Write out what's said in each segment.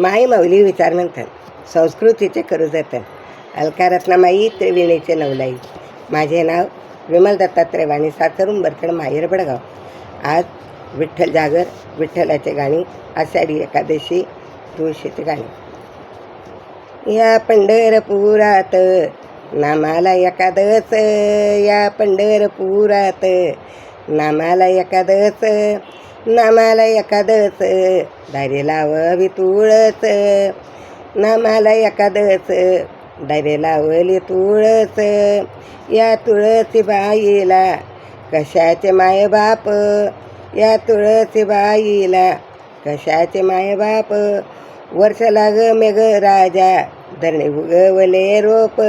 माई माऊली विचार मंथन, संस्कृतीचे करू जतन, अलकारत्नामाई त्रिवेणीचे नवलाई. माझे नाव विमल दत्तात्रय वाणी, सासरून बरकड, माहेर बडगाव. आज विठ्ठल जागर, विठ्ठलाचे गाणी, आषाढी एकादशी, तुळशीची गाणी. या पंढरपुरात नामाला एकादस, या पंढरपुरात नामाला एकादस, नामाला एकादस दारी लावावी तुळस, नामाला एकादस दारी लावली तुळस. या तुळसी बाईला कशाचे मायबाप, या तुळसी बाईला कशाचे मायबाप. वर्ष लाग मेघ राजा धरणी उगवले रोप,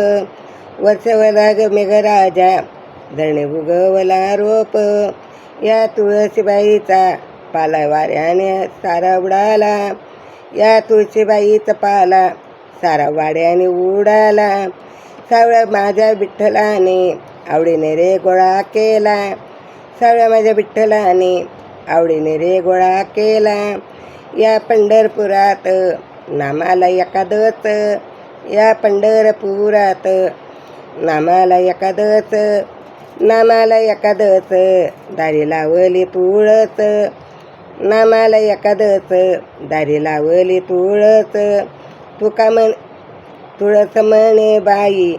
वर्ष लाग मेघ राजा धरणी उगवला रोप. या तुळशीबाईचा पाला वाऱ्याने सारा उडाला, या तुळशीबाईचा पाला सारा वाड्याने उडाला. सावळ्या माझ्या विठ्ठलाने आवडीने रे गोळा केला, सावळ्या माझ्या विठ्ठलाने आवडीने रे गोळा केला. या पंढरपुरात नामाला एकादस, या पंढरपुरात नामाला एकादस, नामाला एकादस दारी लावली तुळस, नामाला एकादस दारी लावली तुळस. तुळस म्हणे बाई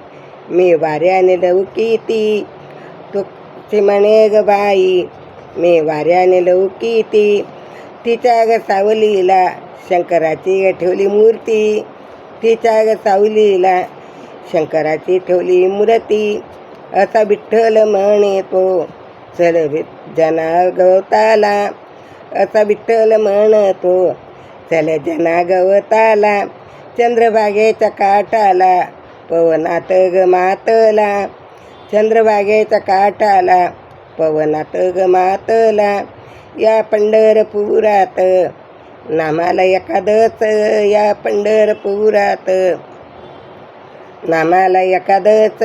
मी वाऱ्याने लौकिती, तुळशी म्हणे ग बाई मी वाऱ्याने लौकिती. तिच्या ग सावलीला शंकराची ठेवली मूर्ती, तिच्या ग सावलीला शंकराची ठेवली मूर्ती. असा विठ्ठल म्हणे तो चल जना गवताला, असा विठ्ठल म्हणतो चल जना गवताला. चंद्रभागेच्या काठाला पवनात ग मातला, चंद्रभागेच्या काठाला पवनात ग मातला. या पंढरपुरात नामाला एकादस, या पंढरपुरात नामाला एकादस,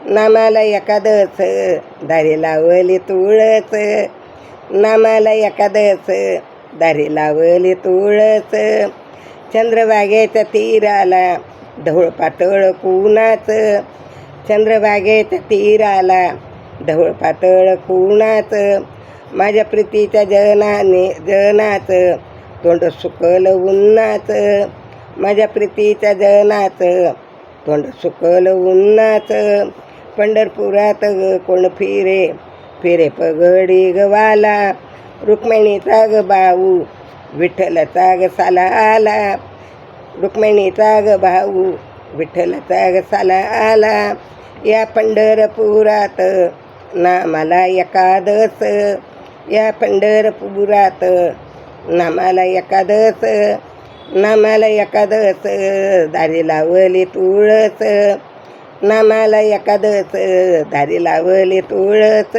नामाला एकादस दारी लावली तुळस, नामाला एकादस दारी लावली तुळस. चंद्रभागेच्या तीराला ढवळ पातळ कुणाचं, चंद्रभागेच्या तीराला ढवळ पातळ कुणाचं. माझ्या प्रीतीच्या जनाचं तोंड सुकल उन्हाचं, माझ्या प्रीतीच्या जनाचं तोंड सुकल उन्हाचं. पंढरपुरात कोण फिरे फिरे पगडी गवाला, रुक्मिणीचा ग भाऊ विठ्ठलाचा ग साला आला, रुक्मिणीचा ग भाऊ विठ्ठलाचा ग साला आला. या पंढरपुरात नामाला एकादस, या पंढरपुरात नामाला एकादस, नामाला एकादस दारी लावली तुळस, नामाला एकादस दारी लावली तुळस.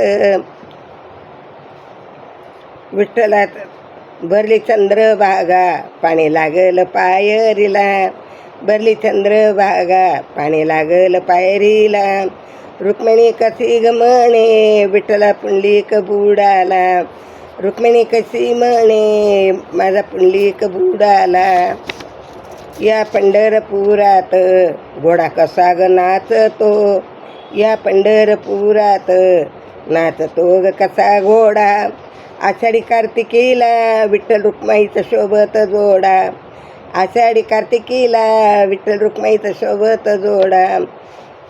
विठ्ठलात भरली चंद्रभागा पाणी लागल पायरीला, भरली चंद्रभागा पाणी लागल पायरीला. रुक्मिणी कशी ग म्हणे विठ्ठला पुंडलिक बुडाला, रुक्मिणी कशी म्हणे माझा पुंडलिक बुडाला. या पंढरपुरात घोडा कसा ग नाचतो, या पंढरपुरात नाचतो ग कसा घोडा. आषाढी कार्तिकीला विठ्ठल रुक्माईचा शोभत जोडा, आषाढी कार्तिकीला विठ्ठल रुक्माईचा शोभत जोडा,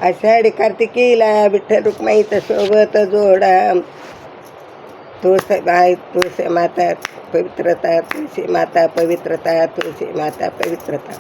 आषाढी कार्तिकीला विठ्ठल रुक्माईचा शोभत जोडा. तुळशी माता पवित्रता, तुळशी माता पवित्रता, तुळशी माता पवित्रता.